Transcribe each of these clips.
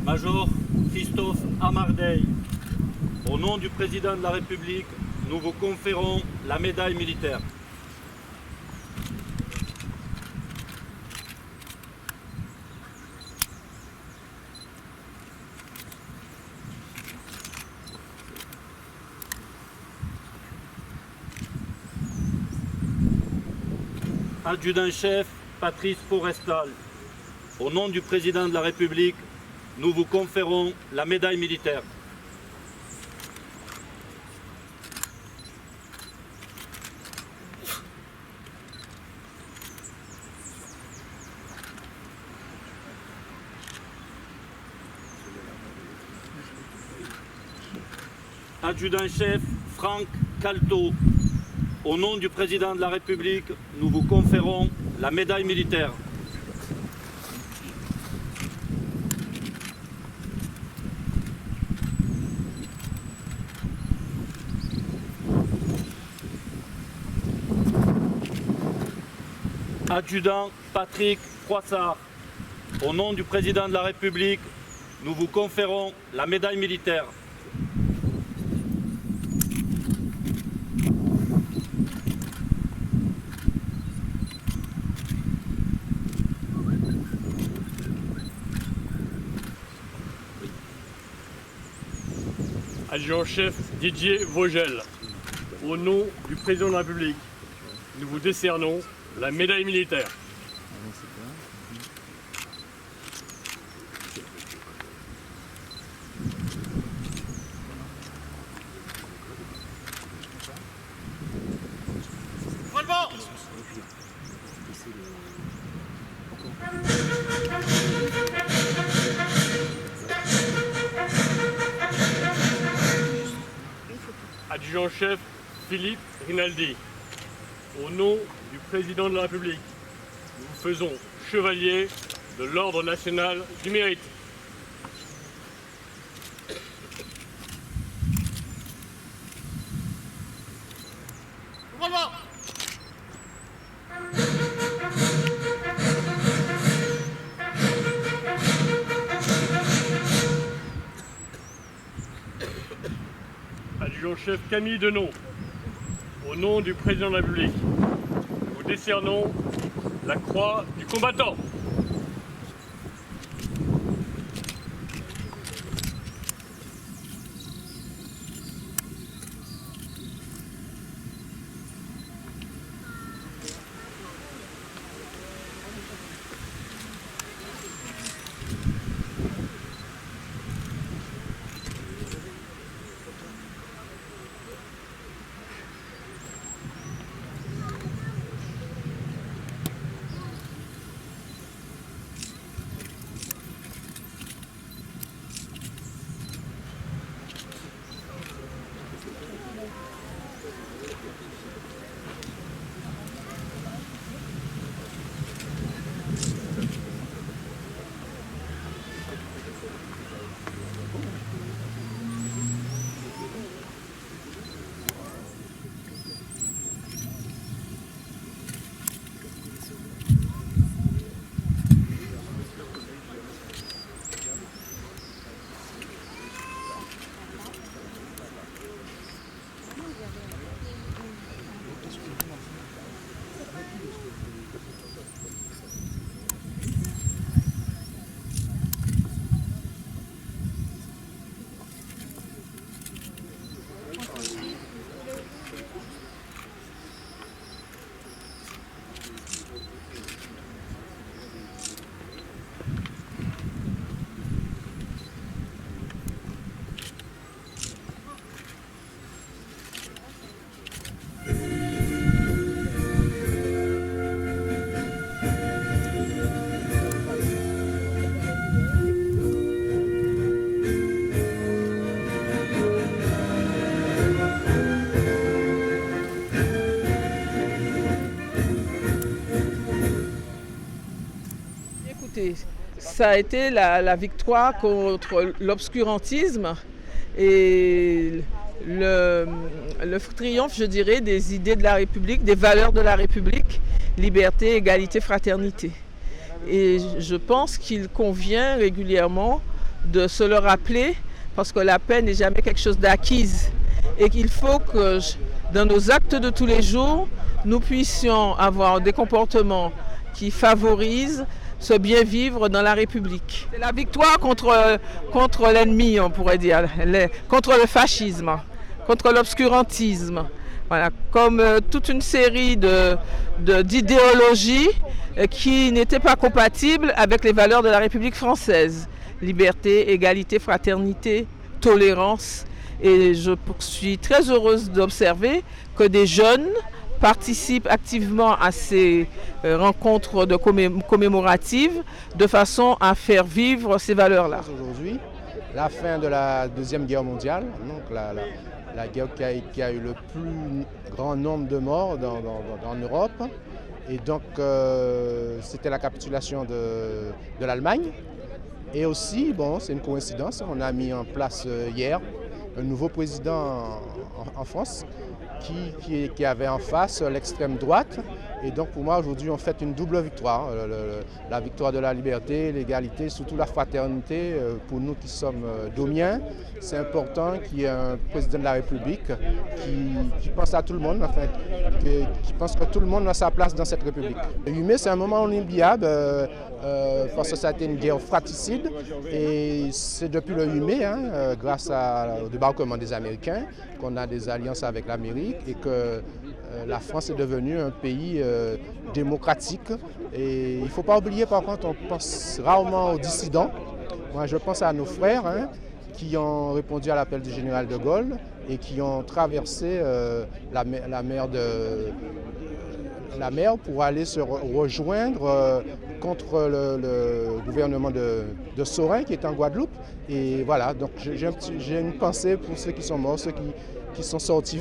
Major Christophe Amardey, au nom du Président de la République, nous vous conférons la médaille militaire. Adjudant-chef Patrice Forestal, au nom du Président de la République, nous vous conférons la médaille militaire. Adjudant-chef Franck Calto, au nom du Président de la République, nous vous conférons la médaille militaire. Adjudant Patrick Froissart, au nom du Président de la République, nous vous conférons la médaille militaire. Adjudant-chef Didier Vogel, au nom du Président de la République, nous vous décernons la médaille militaire. Adjudant-chef Philippe Rinaldi, au nom du Président de la République, nous vous faisons chevalier de l'Ordre national du mérite. Adjudant-chef Camille Denon, au nom du Président de la République, nous vous décernons la croix du combattant. Ça a été la victoire contre l'obscurantisme et le triomphe, je dirais, des idées de la République, des valeurs de la République, liberté, égalité, fraternité. Et je pense qu'il convient régulièrement de se le rappeler, parce que la paix n'est jamais quelque chose d'acquise et qu'il faut que dans nos actes de tous les jours, nous puissions avoir des comportements qui favorisent ce bien vivre dans la République. C'est la victoire contre l'ennemi, on pourrait dire, contre le fascisme, contre l'obscurantisme. Voilà, comme toute une série d'idéologies qui n'étaient pas compatibles avec les valeurs de la République française. Liberté, égalité, fraternité, tolérance. Et je suis très heureuse d'observer que des jeunes participent activement à ces rencontres commémoratives de façon à faire vivre ces valeurs-là. Aujourd'hui, la fin de la Deuxième Guerre mondiale, donc la guerre qui a eu le plus grand nombre de morts en Europe. Et donc, c'était la capitulation de l'Allemagne. Et aussi, bon, c'est une coïncidence, on a mis en place hier un nouveau président en France qui avait en face l'extrême droite. Et donc pour moi aujourd'hui on fête une double victoire, la victoire de la liberté, l'égalité, surtout la fraternité. Pour nous qui sommes domiens, c'est important qu'il y ait un président de la République qui pense à tout le monde, enfin, qui pense que tout le monde a sa place dans cette République. Le 8 mai c'est un moment inoubliable parce que ça a été une guerre fratricide et c'est depuis le 8 mai, grâce au débarquement des Américains, qu'on a des alliances avec l'Amérique et que la France est devenue un pays démocratique. Et il ne faut pas oublier, par contre, on pense rarement aux dissidents. Moi, je pense à nos frères qui ont répondu à l'appel du général de Gaulle et qui ont traversé la mer pour aller se rejoindre contre le gouvernement de Saurin qui est en Guadeloupe. Et voilà, donc j'ai une pensée pour ceux qui sont morts, ceux qui sont sortis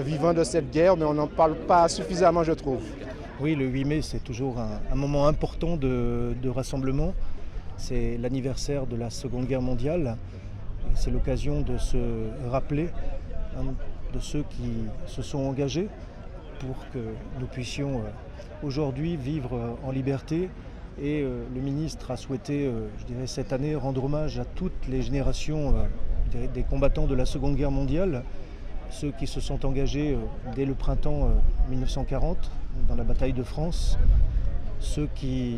vivants de cette guerre, mais on n'en parle pas suffisamment, je trouve. Oui, le 8 mai, c'est toujours un moment important de rassemblement. C'est l'anniversaire de la Seconde Guerre mondiale. C'est l'occasion de se rappeler de ceux qui se sont engagés pour que nous puissions aujourd'hui vivre en liberté. Et le ministre a souhaité, je dirais, cette année rendre hommage à toutes les générations des combattants de la Seconde Guerre mondiale, ceux qui se sont engagés dès le printemps 1940 dans la bataille de France, ceux qui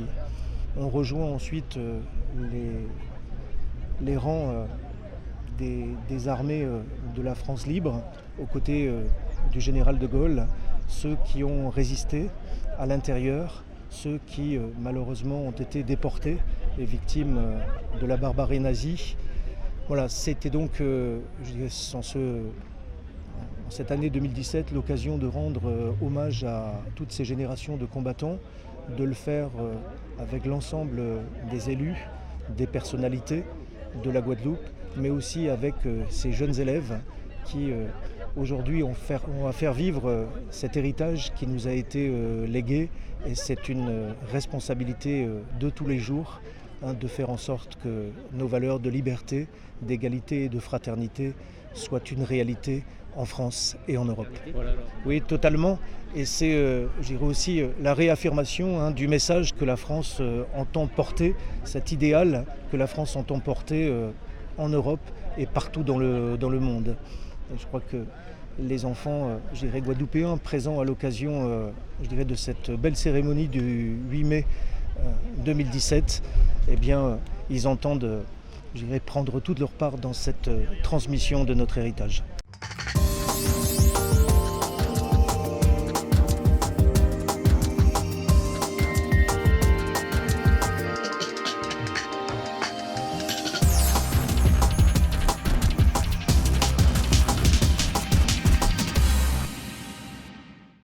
ont rejoint ensuite les rangs des armées de la France libre aux côtés du général de Gaulle, ceux qui ont résisté à l'intérieur, ceux qui malheureusement ont été déportés et victimes de la barbarie nazie. Voilà, c'était donc, je dirais, en cette année 2017, l'occasion de rendre hommage à toutes ces générations de combattants, de le faire avec l'ensemble des élus, des personnalités de la Guadeloupe, mais aussi avec ces jeunes élèves qui aujourd'hui ont à faire vivre cet héritage qui nous a été légué. Et c'est une responsabilité de tous les jours de faire en sorte que nos valeurs de liberté, d'égalité et de fraternité soient une réalité en France et en Europe. Oui, totalement. Et c'est, je dirais aussi, la réaffirmation du message que la France entend porter, cet idéal que la France entend porter en Europe et partout dans le monde. Et je crois que les enfants, je dirais, guadeloupéens présents à l'occasion, je dirais, de cette belle cérémonie du 8 mai 2017, eh bien, ils entendent, je dirais, prendre toute leur part dans cette transmission de notre héritage.